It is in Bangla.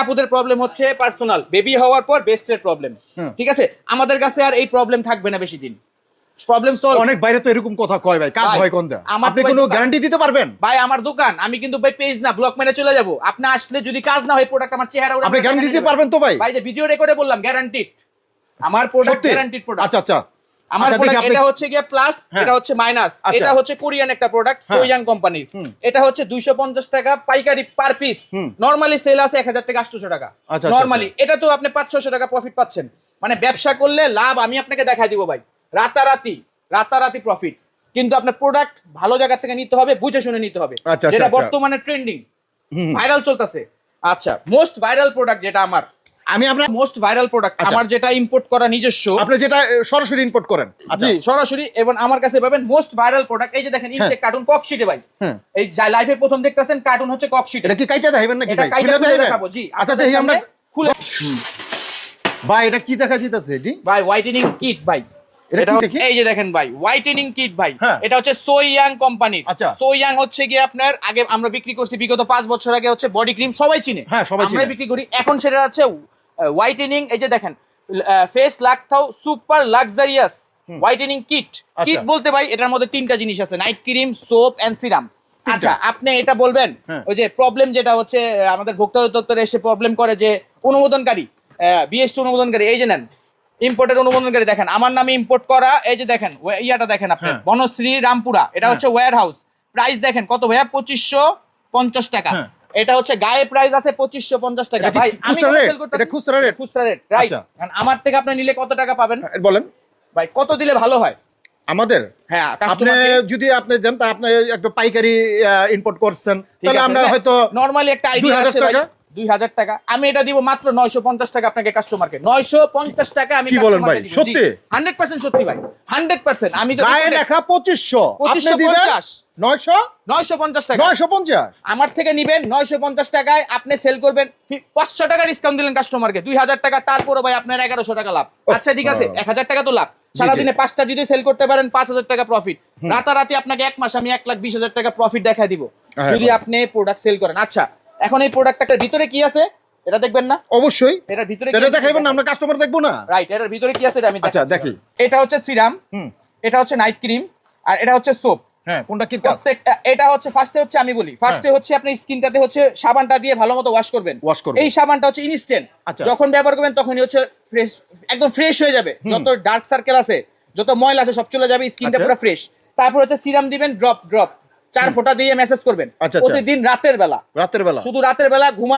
আপুদের প্রবলেম হচ্ছে পার্সোনাল, বেবি হওয়ার পর বেস্টের প্রবলেম, ঠিক আছে? আমাদের কাছে আর এই প্রবলেম থাকবে না বেশি দিন। Problem solve. অনেক বাইরে তো এরকম কথা কয় ভাই, কাজ হয় কোনটা? আপনি কোনো গ্যারান্টি দিতে পারবেন? ভাই আমার দোকান, আমি কিন্তু ভাই পেজ না ব্লক মেরে চলে যাব। আপনি আসলে যদি কাজ না হয় প্রোডাক্ট আমার চেহারা আপনি গ্যারান্টি দিতে পারবেন তো ভাই? ভাই যে ভিডিও রেকর্ডে বললাম গ্যারান্টিড, আমার প্রোডাক্ট গ্যারান্টিড প্রোডাক্ট। আচ্ছা আচ্ছা, আমার প্রোডাক্ট এটা হচ্ছে গিয়ে প্লাস, এটা হচ্ছে মাইনাস। এটা হচ্ছে কোরিয়ান একটা প্রোডাক্ট, সোয়াং কোম্পানির। এটা হচ্ছে 250 টাকা পাইকারি পার পিস। নরমালি সেল আছে 1000 থেকে 800 টাকা নরমালি। এটা তো আপনি 500 টাকা প্রফিট পাচ্ছেন। মানে ব্যবসা করলে লাভ আমি আপনাকে দেখাই দিব ভাই, রাতারাতি প্রফিট। কিন্তু আপনার প্রোডাক্ট ভালো জায়গা থেকে নিতে হবে, বুঝে শুনে নিতে হবে, যেটা বর্তমানে ট্রেন্ডিং ভাইরাল চলতেছে। আচ্ছা, মোস্ট ভাইরাল প্রোডাক্ট যেটা আমার, আমি আপনার মোস্ট ভাইরাল প্রোডাক্ট আমার যেটা ইম্পোর্ট করা নিজস্ব, আপনি যেটা সরাসরি ইম্পোর্ট করেন। জি সরাসরি। এবং আমার কাছে পাবেন মোস্ট ভাইরাল প্রোডাক্ট। এই যে দেখেন ইনটেক কার্টুন ককশিটে ভাই, এই লাইভে প্রথম দেখতেছেন কার্টুন হচ্ছে ককশিট। এটা কি কাইটা দেখাবেন নাকি ভাই? খুলে দেখাবো জি। আচ্ছা দেখি আমরা খুলে। ভাই এটা কি দেখা যাইতাছে? এটি ভাই হোয়াইটেনিং কিট ভাই। এটা এই যে দেখেন ভাই হোয়াইটেনিং কিট ভাই, এটা হচ্ছে সোয়াং কোম্পানির। সোয়াং হচ্ছে গিয়ে আপনার আগে আমরা বিক্রি করছি বিগত 5 বছর আগে হচ্ছে বডি ক্রিম সবাই চিনে, আমরা বিক্রি করি। এখন সেটা আছে হোয়াইটেনিং। এই যে দেখেন ফেস লাকথাও super luxurious whitening kit. Kit বলতে ভাই এটার মধ্যে 3টা জিনিস আছে, night cream, soap and serum. আচ্ছা আপনি এটা বলবেন ওই যে প্রবলেম যেটা হচ্ছে আমাদের ভোক্তা অধিদপ্তরে এসে প্রবলেম করে যে অনুমোদনকারী, বিএসটি অনুমোদনকারী, এই যে নেন ইম্পোর্টের অনুমোদনকারী দেখেন আমার নামে ইম্পোর্ট করা। এই যে দেখেন ইয়াটা দেখেন আপনি, বনশ্রী রামপুরা, এটা হচ্ছে ওয়্যার হাউস। প্রাইস দেখেন কত ভাইয়া, 2550 টাকা। এটা হচ্ছে গায়ে প্রাইস আছে 2550 টাকা। ভাই আমি সেল করতে, এটা খুচরা রেট রাইট। কারণ আমার থেকে আপনি নিলে কত টাকা পাবেন বলেন ভাই, কত দিলে ভালো হয় আমাদের? হ্যাঁ, আপনি যদি আপনি জান তা আপনি একটা পাইকারি ইম্পোর্ট করছেন, তাহলে আমরা হয়তো নরমালি একটা আইডিয়া আছে 2000 টাকা। আমি এটা দিব মাত্র 950 টাকা আপনাকে কাস্টমারকে। 950 টাকা আমি কি বলেন ভাই? সত্যি 100% সত্যি ভাই, 100%। আমি তো গায়ে লেখা 2500, আপনি দিবেন 950 টাকা। 950 আমার থেকে নিবেন 950 টাকায়, আপনি সেল করবেন 500 টাকা ডিসকাউন্ট দিলেন কাস্টমারকে, 2000 টাকা। তারপরে ভাই আপনার 1100 টাকা লাভ। আচ্ছা ঠিক আছে, 1000 টাকা তো লাভ। সারাদিনে 5টা যদি সেল করতে পারেন 5000 টাকা প্রফিট। রাতারাতি আপনাকে 1 মাস আমি 1,20,000 টাকা প্রফিট দেখাই দিব যদি আপনি প্রোডাক্ট সেল করেন। আচ্ছা এখন এই প্রোডাক্টটার ভিতরে কি আছে এটা দেখবেন না? অবশ্যই এটার ভিতরে এটা দেখাইবেন না, আমরা কাস্টমার দেখবো না? রাইট, এটার ভিতরে কি আছে এটা আমি আচ্ছা দেখি। এটা হচ্ছে সিরাম, এটা হচ্ছে নাইট ক্রিম, আর এটা হচ্ছে সোপ। হ্যাঁ, কোনটা কি কাজ? এটা হচ্ছে ফার্স্টে হচ্ছে আমি বলি, ফার্স্টে হচ্ছে আপনি স্কিনটাতে হচ্ছে সাবানটা দিয়ে ভালোমতো ওয়াশ করবেন। এই সাবানটা হচ্ছে ইনস্ট্যান্ট, যখন ব্যবহার করবেন তখনই হচ্ছে ফ্রেশ, একদম ফ্রেশ হয়ে যাবে। যত ডার্ক সার্কেল আছে, যত ময়লা আছে সব চলে যাবে, স্কিনটা পুরো ফ্রেশ। তারপর হচ্ছে সিরাম দিবেন ড্রপ 4 ফোঁটা দিয়ে মেসেজ করবেন প্রতিদিন রাতের বেলা, শুধু রাতের বেলা ঘুমা